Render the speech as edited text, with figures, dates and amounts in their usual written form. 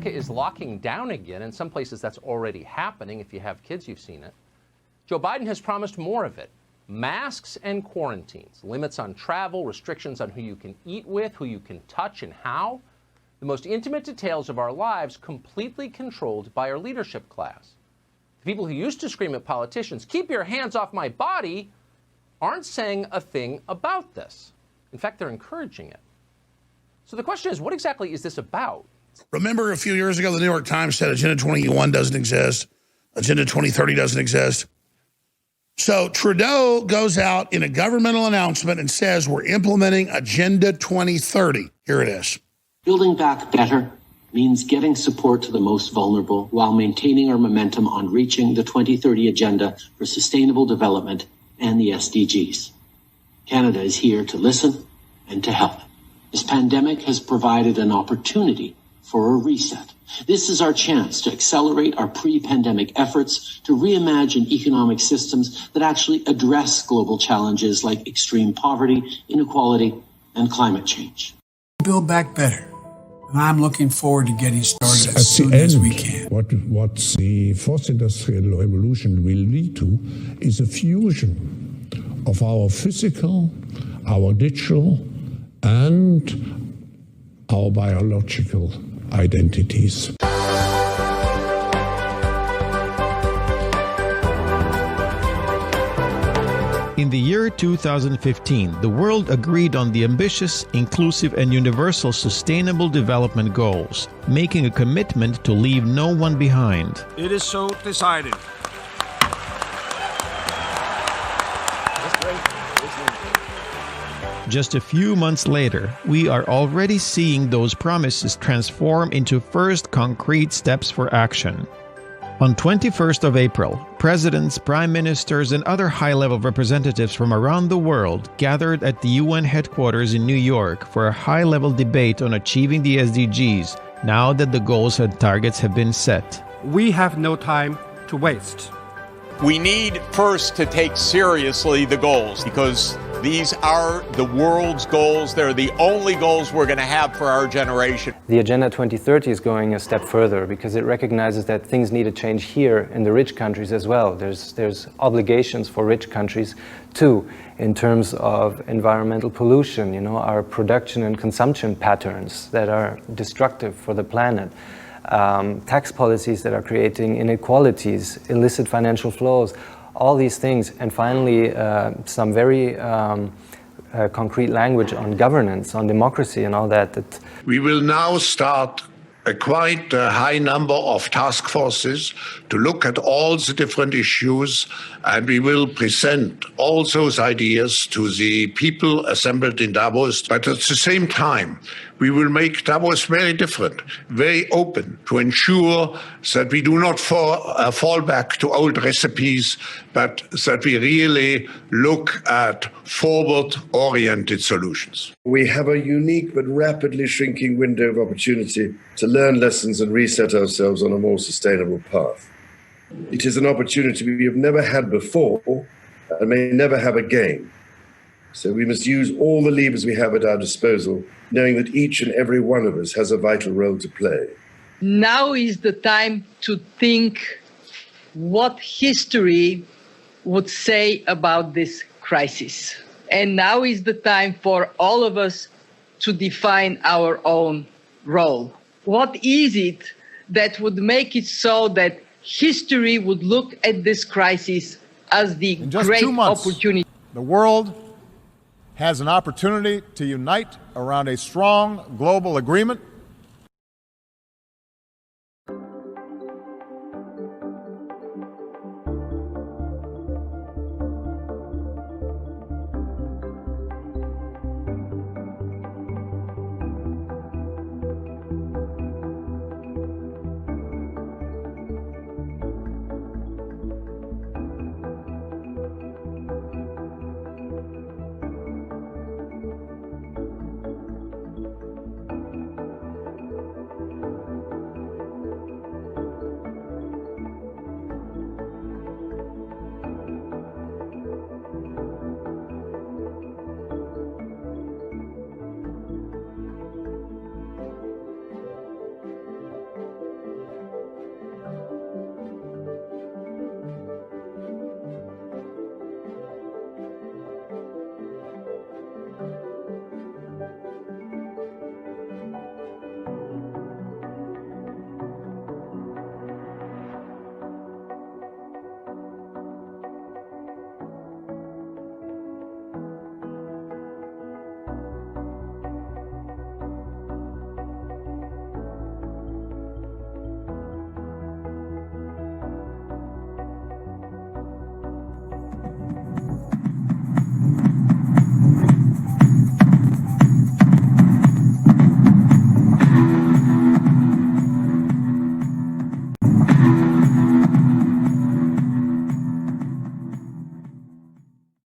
America is locking down again. In some places, that's already happening. If you have kids, you've seen it. Joe Biden has promised more of it. Masks and quarantines, limits on travel, restrictions on who you can eat with, who you can touch, and how. The most intimate details of our lives completely controlled by our leadership class. The people who used to scream at politicians, "Keep your hands off my body," aren't saying a thing about this. In fact, they're encouraging it. So the question is, what exactly is this about? Remember a few years ago, the New York Times said Agenda 21 doesn't exist. Agenda 2030 doesn't exist. So Trudeau goes out in a governmental announcement and says we're implementing Agenda 2030. Here it is. Building back better means getting support to the most vulnerable while maintaining our momentum on reaching the 2030 Agenda for Sustainable Development and the SDGs. Canada is here to listen and to help. This pandemic has provided an opportunity for a reset. This is our chance to accelerate our pre-pandemic efforts to reimagine economic systems that actually address global challenges like extreme poverty, inequality, and climate change. Build back better. And I'm looking forward to getting started as soon as we can. What the fourth industrial revolution will lead to is a fusion of our physical, our digital, and our biological identities. In the year 2015, the world agreed on the ambitious, inclusive, and universal Sustainable Development Goals, making a commitment to leave no one behind. It is so decided. Just a few months later, we are already seeing those promises transform into first concrete steps for action. On 21st of April, presidents, prime ministers, and other high-level representatives from around the world gathered at the UN headquarters in New York for a high-level debate on achieving the SDGs, now that the goals and targets have been set. We have no time to waste. We need first to take seriously the goals, because these are the world's goals. They're the only goals we're going to have for our generation. The Agenda 2030 is going a step further because it recognizes that things need to change here in the rich countries as well. There's obligations for rich countries too, in terms of environmental pollution, our production and consumption patterns that are destructive for the planet. Tax policies that are creating inequalities, illicit financial flows, all these things, and finally some very concrete language on governance, on democracy and all that. We will now start a quite high number of task forces to look at all the different issues, and we will present all those ideas to the people assembled in Davos. But at the same time, we will make Davos very different, very open, to ensure that we do not fall back to old recipes, but that we really look at forward-oriented solutions. We have a unique but rapidly shrinking window of opportunity to learn lessons and reset ourselves on a more sustainable path. It is an opportunity we have never had before and may never have again. So we must use all the levers we have at our disposal, knowing that each and every one of us has a vital role to play. Now is the time to think what history would say about this crisis. And now is the time for all of us to define our own role. What is it that would make it so that history would look at this crisis as the great opportunity? The world has an opportunity to unite around a strong global agreement